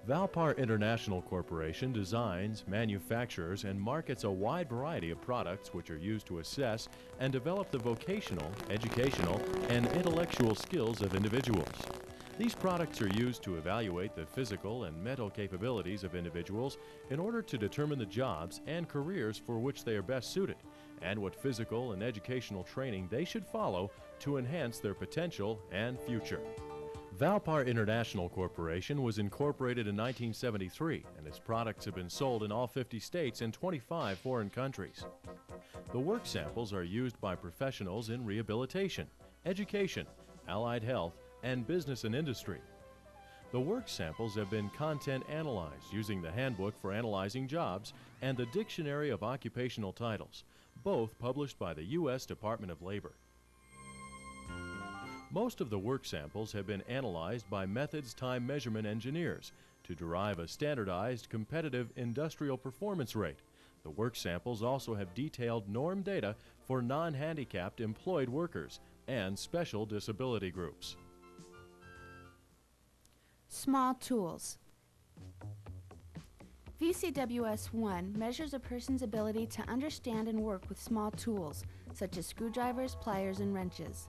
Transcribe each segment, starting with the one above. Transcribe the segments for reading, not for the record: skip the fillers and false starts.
Valpar International Corporation designs, manufactures, and markets a wide variety of products which are used to assess and develop the vocational, educational, and intellectual skills of individuals. These products are used to evaluate the physical and mental capabilities of individuals in order to determine the jobs and careers for which they are best suited, and what physical and educational training they should follow to enhance their potential and future. Valpar International Corporation was incorporated in 1973, and its products have been sold in all 50 states and 25 foreign countries. The work samples are used by professionals in rehabilitation, education, allied health, and business and industry. The work samples have been content analyzed using the Handbook for Analyzing Jobs and the Dictionary of Occupational Titles, both published by the U.S. Department of Labor. Most of the work samples have been analyzed by methods time measurement engineers to derive a standardized competitive industrial performance rate. The work samples also have detailed norm data for non-handicapped employed workers and special disability groups. Small tools. VCWS1 measures a person's ability to understand and work with small tools, such as screwdrivers, pliers, and wrenches.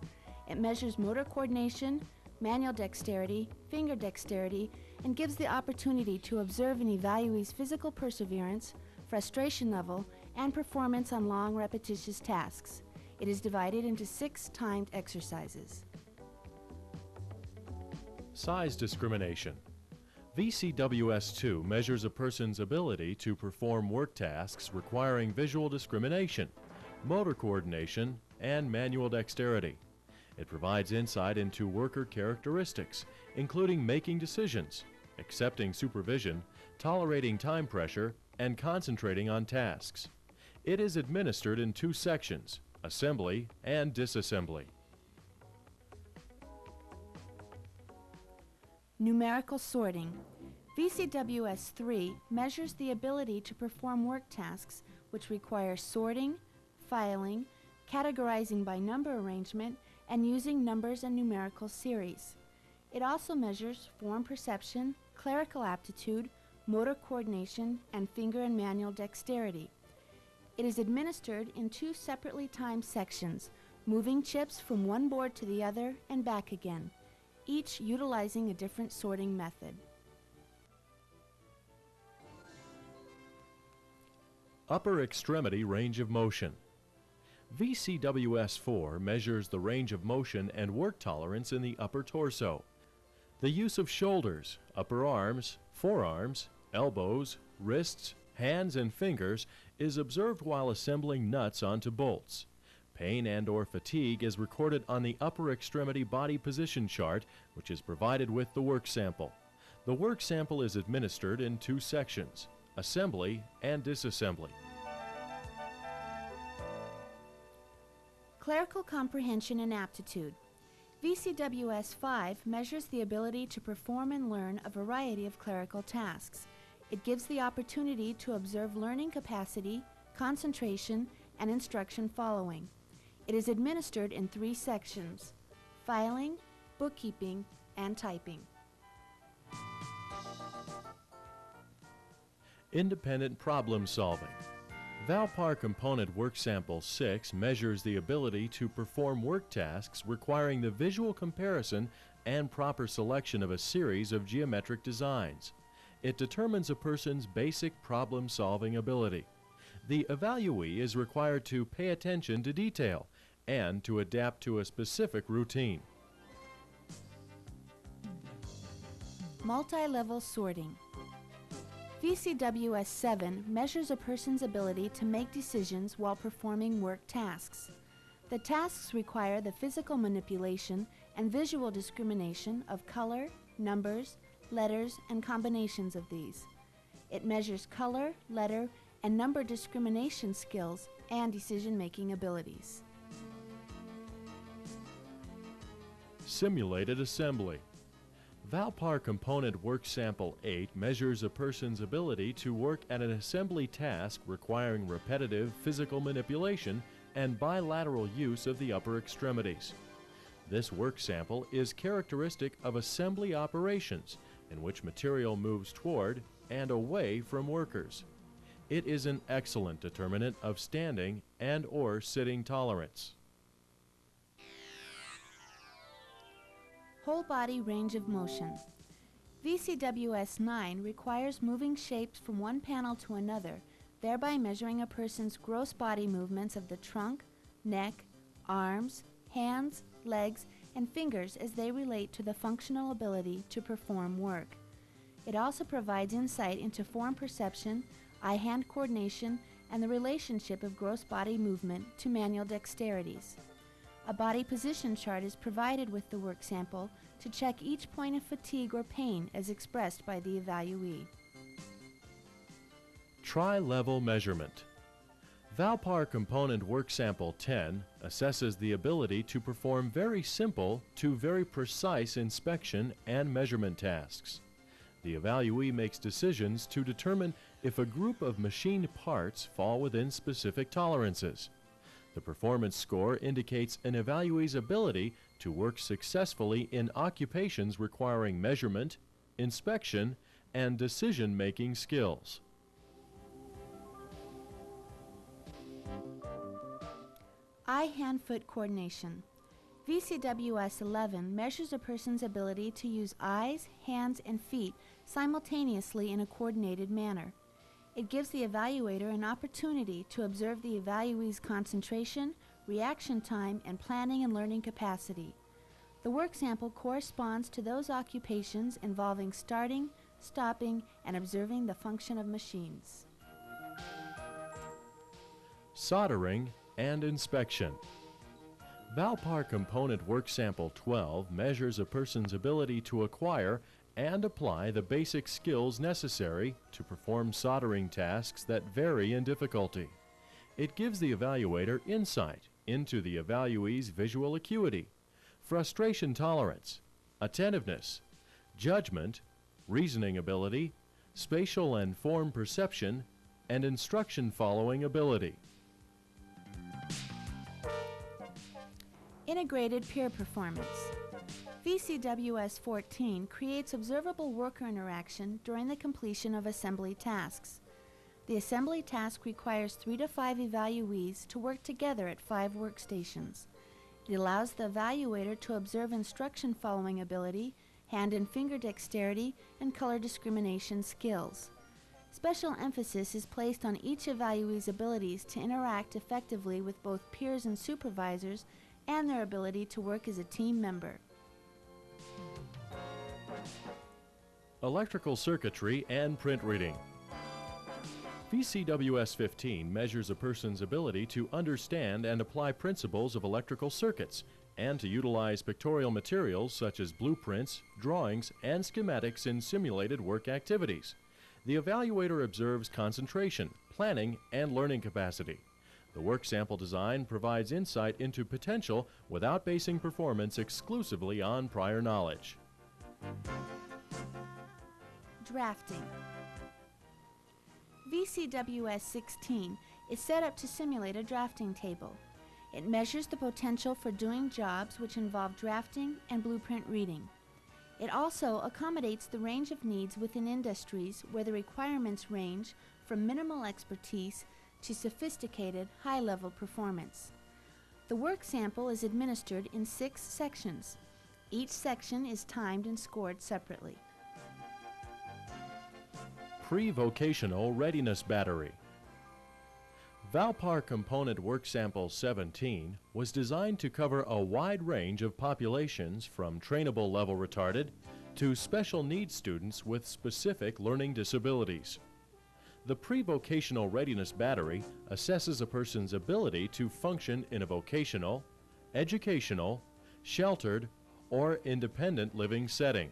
It measures motor coordination, manual dexterity, finger dexterity, and gives the opportunity to observe an evaluee's physical perseverance, frustration level, and performance on long, repetitious tasks. It is divided into 6 timed exercises. Size discrimination. VCWS2 measures a person's ability to perform work tasks requiring visual discrimination, motor coordination, and manual dexterity. It provides insight into worker characteristics, including making decisions, accepting supervision, tolerating time pressure, and concentrating on tasks. It is administered in 2 sections, assembly and disassembly. Numerical sorting. VCWS3 measures the ability to perform work tasks which require sorting, filing, categorizing by number arrangement, and using numbers and numerical series. It also measures form perception, clerical aptitude, motor coordination, and finger and manual dexterity. It is administered in 2 separately timed sections, moving chips from one board to the other and back again, each utilizing a different sorting method. Upper extremity range of motion. VCWS4 measures the range of motion and work tolerance in the upper torso. The use of shoulders, upper arms, forearms, elbows, wrists, hands, and fingers is observed while assembling nuts onto bolts. Pain and/or fatigue is recorded on the upper extremity body position chart, which is provided with the work sample. The work sample is administered in 2 sections, assembly and disassembly. Clerical comprehension and aptitude. VCWS5 measures the ability to perform and learn a variety of clerical tasks. It gives the opportunity to observe learning capacity, concentration, and instruction following. It is administered in 3 sections: filing, bookkeeping, and typing. Independent problem solving. Valpar Component Work Sample 6 measures the ability to perform work tasks requiring the visual comparison and proper selection of a series of geometric designs. It determines a person's basic problem-solving ability. The evaluee is required to pay attention to detail and to adapt to a specific routine. Multi-level sorting. VCWS7 measures a person's ability to make decisions while performing work tasks. The tasks require the physical manipulation and visual discrimination of color, numbers, letters, and combinations of these. It measures color, letter, and number discrimination skills and decision-making abilities. Simulated assembly. Valpar Component Work Sample 8 measures a person's ability to work at an assembly task requiring repetitive physical manipulation and bilateral use of the upper extremities. This work sample is characteristic of assembly operations, in which material moves toward and away from workers. It is an excellent determinant of standing and/or sitting tolerance. Whole body range of motion. VCWS-9 requires moving shapes from one panel to another, thereby measuring a person's gross body movements of the trunk, neck, arms, hands, legs, and fingers as they relate to the functional ability to perform work. It also provides insight into form perception, eye-hand coordination, and the relationship of gross body movement to manual dexterities. A body position chart is provided with the work sample to check each point of fatigue or pain as expressed by the evaluee. Tri-level measurement. Valpar Component Work Sample 10 assesses the ability to perform very simple to very precise inspection and measurement tasks. The evaluee makes decisions to determine if a group of machined parts fall within specific tolerances. The performance score indicates an evaluee's ability to work successfully in occupations requiring measurement, inspection, and decision-making skills. Eye-hand-foot coordination. VCWS-11 measures a person's ability to use eyes, hands, and feet simultaneously in a coordinated manner. It gives the evaluator an opportunity to observe the evaluee's concentration, reaction time, and planning and learning capacity. The work sample corresponds to those occupations involving starting, stopping, and observing the function of machines. Soldering and inspection. Valpar Component Work Sample 12 measures a person's ability to acquire and apply the basic skills necessary to perform soldering tasks that vary in difficulty. It gives the evaluator insight into the evaluee's visual acuity, frustration tolerance, attentiveness, judgment, reasoning ability, spatial and form perception, and instruction following ability. Integrated peer performance. VCWS-14 creates observable worker interaction during the completion of assembly tasks. The assembly task requires 3 to 5 evaluees to work together at 5 workstations. It allows the evaluator to observe instruction following ability, hand and finger dexterity, and color discrimination skills. Special emphasis is placed on each evaluee's abilities to interact effectively with both peers and supervisors and their ability to work as a team member. Electrical circuitry and print reading. VCWS-15 measures a person's ability to understand and apply principles of electrical circuits and to utilize pictorial materials such as blueprints, drawings, and schematics in simulated work activities. The evaluator observes concentration, planning, and learning capacity. The work sample design provides insight into potential without basing performance exclusively on prior knowledge. Drafting. VCWS-16 is set up to simulate a drafting table. It measures the potential for doing jobs which involve drafting and blueprint reading. It also accommodates the range of needs within industries where the requirements range from minimal expertise to sophisticated, high-level performance. The work sample is administered in 6 sections. Each section is timed and scored separately. Pre-vocational readiness battery. Valpar Component Work Sample 17 was designed to cover a wide range of populations from trainable level retarded to special needs students with specific learning disabilities. The pre-vocational readiness battery assesses a person's ability to function in a vocational, educational, sheltered, or independent living setting.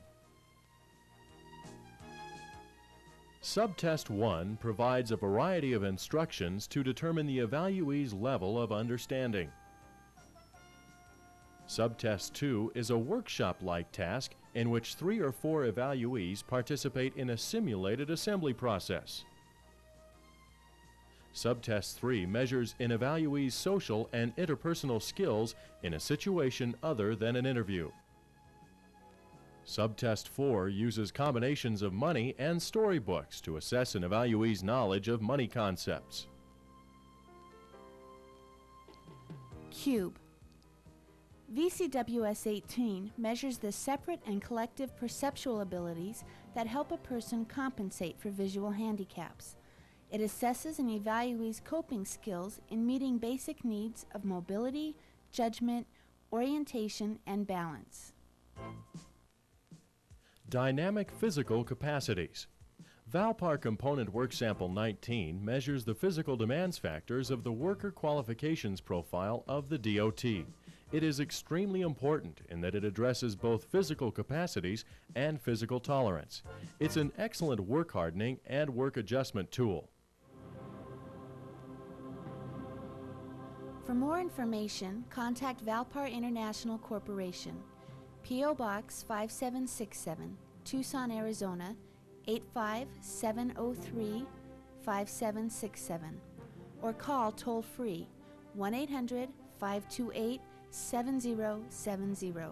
Subtest 1 provides a variety of instructions to determine the evaluee's level of understanding. Subtest 2 is a workshop-like task in which 3 or 4 evaluees participate in a simulated assembly process. Subtest 3 measures an evaluee's social and interpersonal skills in a situation other than an interview. Subtest 4 uses combinations of money and storybooks to assess an evaluee's knowledge of money concepts. Cube. VCWS-18 measures the separate and collective perceptual abilities that help a person compensate for visual handicaps. It assesses an evaluee's coping skills in meeting basic needs of mobility, judgment, orientation, and balance. Dynamic physical capacities. Valpar Component Work Sample 19 measures the physical demands factors of the worker qualifications profile of the DOT. It is extremely important in that it addresses both physical capacities and physical tolerance. It's an excellent work hardening and work adjustment tool. For more information, contact Valpar International Corporation, P.O. Box 5767, Tucson, Arizona 85703-5767, or call toll-free 1-800-528-7070.